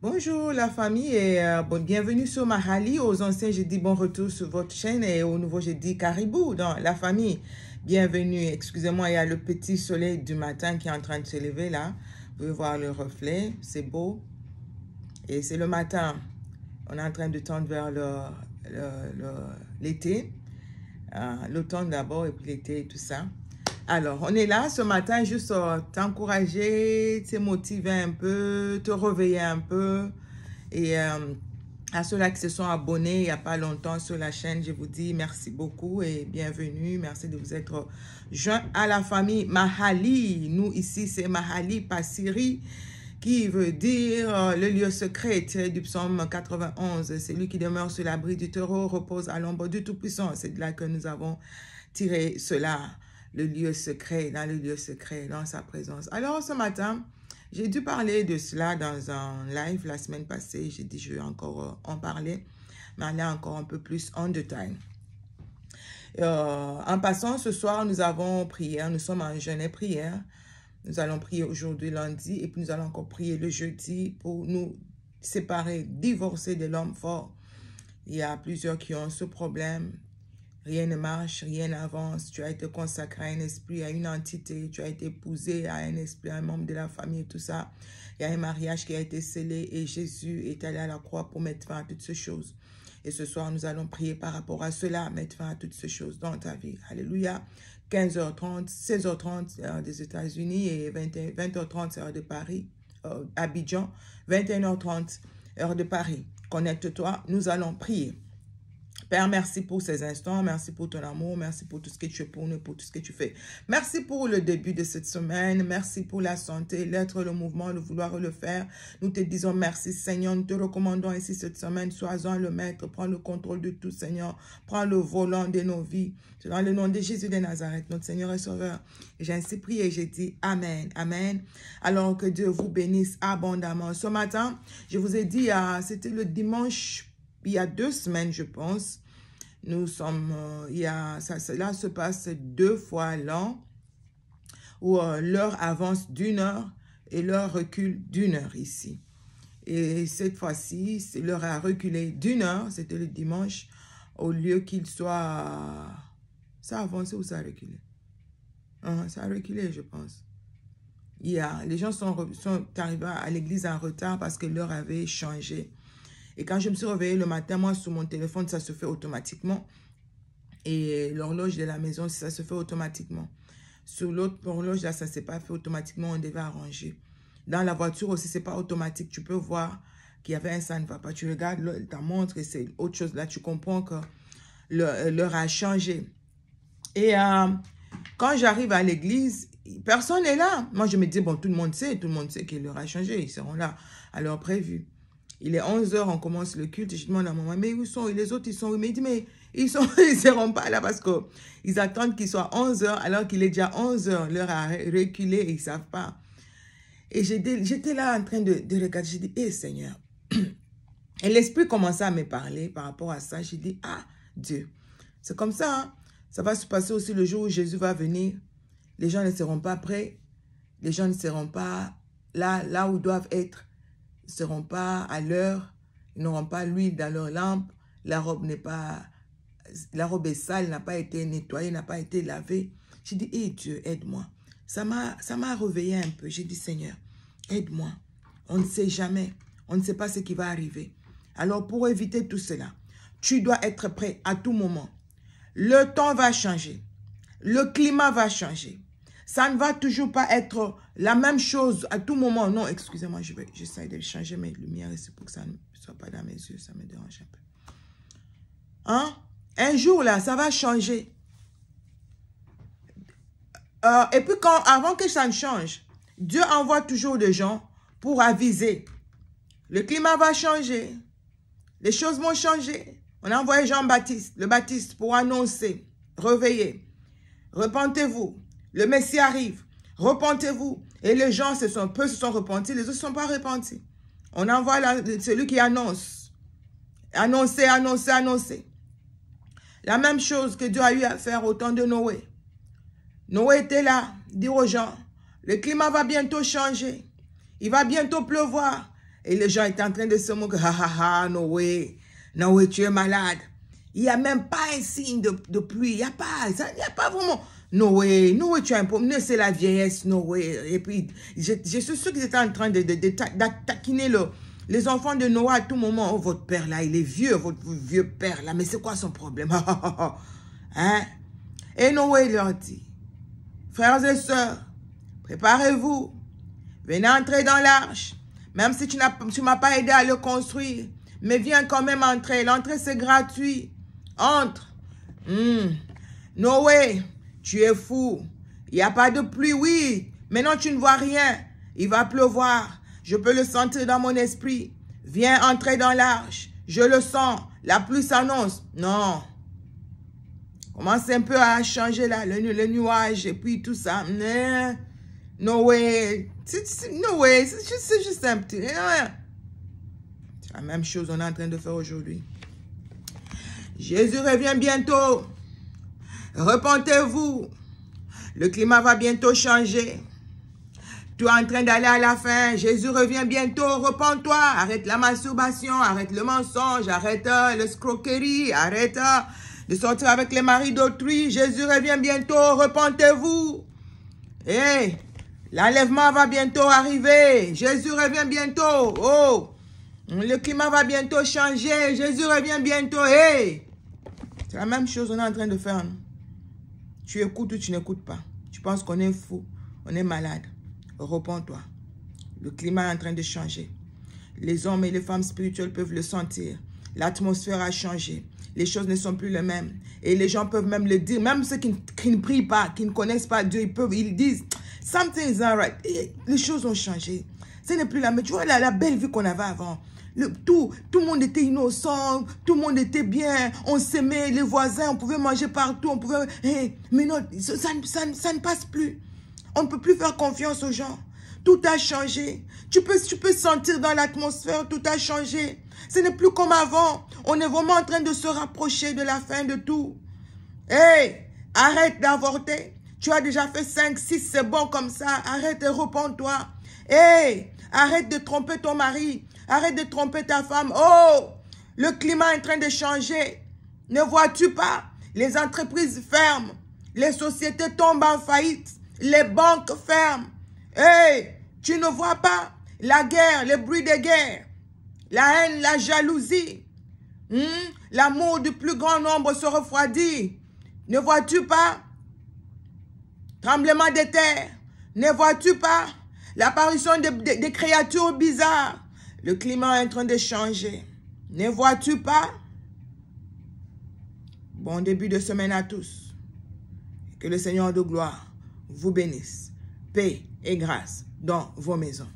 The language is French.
Bonjour la famille et bienvenue sur Mahali. Aux anciens, je dis bon retour sur votre chaîne et aux nouveaux, je dis caribou dans la famille. Bienvenue. Excusez-moi, il y a le petit soleil du matin qui est en train de se lever là. Vous pouvez voir le reflet, c'est beau. Et c'est le matin. On est en train de tendre vers l'été. L'automne d'abord et puis l'été et tout ça. Alors, on est là ce matin juste t'encourager, te motiver un peu, te réveiller un peu. Et à ceux-là qui se sont abonnés il n'y a pas longtemps sur la chaîne, je vous dis merci beaucoup et bienvenue. Merci de vous être joints à la famille Mahali. Nous, ici, c'est Mahali Passiri, qui veut dire le lieu secret, tiré du psaume 91. Celui qui demeure sur l'abri du terreau repose à l'ombre du Tout-Puissant. C'est de là que nous avons tiré cela. Le lieu secret, dans le lieu secret, dans sa présence. Alors, ce matin, j'ai dû parler de cela dans un live la semaine passée. J'ai dit, je vais encore en parler, mais aller encore un peu plus en détail. En passant, ce soir, nous avons prié. Nous sommes en jeûne et prière. Nous allons prier aujourd'hui, lundi, et puis nous allons encore prier le jeudi pour nous séparer, divorcer de l'homme fort. Il y a plusieurs qui ont ce problème. Rien ne marche, rien n'avance. Tu as été consacré à un esprit, à une entité. Tu as été épousé à un esprit, à un membre de la famille, tout ça. Il y a un mariage qui a été scellé et Jésus est allé à la croix pour mettre fin à toutes ces choses. Et ce soir, nous allons prier par rapport à cela, mettre fin à toutes ces choses dans ta vie. Alléluia. 15h30, 16h30, heure des États-Unis et 20h30, heure de Paris, Abidjan. 21h30, heure de Paris. Connecte-toi, nous allons prier. Père, merci pour ces instants, merci pour ton amour, merci pour tout ce que tu fais pour nous, pour tout ce que tu fais. Merci pour le début de cette semaine, merci pour la santé, l'être, le mouvement, le vouloir et le faire. Nous te disons merci Seigneur, nous te recommandons ici cette semaine, sois-en le maître, prends le contrôle de tout Seigneur, prends le volant de nos vies. Dans le nom de Jésus de Nazareth, notre Seigneur et Sauveur. J'ai ainsi prié et j'ai dit Amen, Amen. Alors que Dieu vous bénisse abondamment. Ce matin, je vous ai dit, c'était le dimanche, il y a 2 semaines, je pense, nous sommes, cela se passe 2 fois l'an, où l'heure avance d'1 heure et l'heure recule d'1 heure ici. Et cette fois-ci, l'heure a reculé d'1 heure, c'était le dimanche, au lieu qu'il soit... Ça a avancé ou ça a reculé? Ça a reculé, je pense. Les gens sont arrivés à l'église en retard parce que l'heure avait changé. Et quand je me suis réveillée le matin, moi, sur mon téléphone, ça se fait automatiquement. Et l'horloge de la maison, ça se fait automatiquement. Sur l'autre horloge, là, ça ne s'est pas fait automatiquement, on devait arranger. Dans la voiture aussi, ce n'est pas automatique. Tu peux voir qu'il y avait un ça ne va pas. Tu regardes ta montre et c'est autre chose. Là, tu comprends que l'heure a changé. Et quand j'arrive à l'église, personne n'est là. Moi, je me dis, bon, tout le monde sait que l'heure a changé. Ils seront là à l'heure prévue. Il est 11 h, on commence le culte. Je demande à maman, mais où sont les autres? Ils sont où? Mais il dit, mais ils ne seront pas là parce qu'ils attendent qu'il soit 11 h alors qu'il est déjà 11 h. L'heure a reculé et ils ne savent pas. Et j'étais là en train de regarder. J'ai dit, hé Seigneur. Et l'Esprit commençait à me parler par rapport à ça. J'ai dit, ah Dieu. C'est comme ça, hein? Ça va se passer aussi le jour où Jésus va venir. Les gens ne seront pas prêts. Les gens ne seront pas là où ils doivent être. Ils ne seront pas à l'heure. Ils n'auront pas l'huile dans leur lampe. La robe est sale, n'a pas été nettoyée, n'a pas été lavée. J'ai dit, hé Dieu, aide-moi. Ça m'a réveillé un peu. J'ai dit, Seigneur, aide-moi. On ne sait jamais. On ne sait pas ce qui va arriver. Alors, pour éviter tout cela, tu dois être prêt à tout moment. Le temps va changer. Le climat va changer. Ça ne va toujours pas être la même chose à tout moment. Non, excusez-moi, j'essaie de changer mes lumières ici pour que ça ne soit pas dans mes yeux. Ça me dérange un peu. Hein? Un jour, là, ça va changer. Et puis, avant que ça ne change, Dieu envoie toujours des gens pour aviser. Le climat va changer. Les choses vont changer. On a envoyé Jean-Baptiste, le Baptiste, pour annoncer, réveiller. Repentez-vous. Le Messie arrive. Repentez-vous. Et les gens peu se sont repentis, les autres ne se sont pas repentis. On envoie celui qui annonce. Annoncer, annoncer, annoncer. La même chose que Dieu a eu à faire au temps de Noé. Noé était là, dire aux gens, le climat va bientôt changer. Il va bientôt pleuvoir. Et les gens étaient en train de se moquer. Ha ha ha, Noé. Noé, tu es malade. Il n'y a même pas un signe de pluie. Il n'y a pas vraiment. Noé, tu as un problème. C'est la vieillesse, Noé. Et puis, je suis sûr qu'ils étaient en train de taquiner les enfants de Noé à tout moment. Oh, votre père là, il est vieux, votre vieux père là. Mais c'est quoi son problème? Hein? Et Noé leur dit, frères et sœurs, préparez-vous. Venez entrer dans l'arche. Même si tu ne m'as pas aidé à le construire. Mais viens quand même entrer. L'entrée, c'est gratuit. Entre. Noé, tu es fou. Il n'y a pas de pluie, oui. Maintenant, tu ne vois rien. Il va pleuvoir. Je peux le sentir dans mon esprit. Viens entrer dans l'arche. Je le sens. La pluie s'annonce. Non. Commence un peu à changer là, le nuage et puis tout ça. Noé. Noé, c'est juste un petit... C'est la même chose qu'on est en train de faire aujourd'hui. Jésus revient bientôt. Repentez-vous. Le climat va bientôt changer. Tu es en train d'aller à la fin. Jésus revient bientôt. Repends-toi. Arrête la masturbation. Arrête le mensonge. Arrête l'escroquerie. Arrête de sortir avec les maris d'autrui. Jésus revient bientôt. Repentez-vous. Hey, l'enlèvement va bientôt arriver. Jésus revient bientôt. Oh, le climat va bientôt changer. Jésus revient bientôt. Hey, c'est la même chose qu'on est en train de faire. Tu écoutes ou tu n'écoutes pas. Tu penses qu'on est fou, on est malade. Repends-toi. Le climat est en train de changer. Les hommes et les femmes spirituelles peuvent le sentir. L'atmosphère a changé. Les choses ne sont plus les mêmes. Et les gens peuvent même le dire. Même ceux qui ne prient pas, qui ne connaissent pas Dieu, ils disent, something is not right. Et les choses ont changé. Ce n'est plus la même. Tu vois la belle vie qu'on avait avant. Tout le monde était innocent, tout le monde était bien, on s'aimait, les voisins, on pouvait manger partout, on pouvait... mais non, ça ne passe plus. On ne peut plus faire confiance aux gens. Tout a changé. Tu peux sentir dans l'atmosphère, tout a changé. Ce n'est plus comme avant. On est vraiment en train de se rapprocher de la fin de tout. Hey, arrête d'avorter. Tu as déjà fait 5, 6, c'est bon comme ça. Arrête et repens-toi. Hey, arrête de tromper ton mari. Arrête de tromper ta femme. Oh, le climat est en train de changer. Ne vois-tu pas? Les entreprises ferment. Les sociétés tombent en faillite. Les banques ferment. Hey, tu ne vois pas la guerre, le bruit de guerre, la haine, la jalousie. L'amour du plus grand nombre se refroidit. Ne vois-tu pas? Tremblement de terre. Ne vois-tu pas? L'apparition des créatures bizarres. Le climat est en train de changer. Ne vois-tu pas? Bon début de semaine à tous. Que le Seigneur de gloire vous bénisse. Paix et grâce dans vos maisons.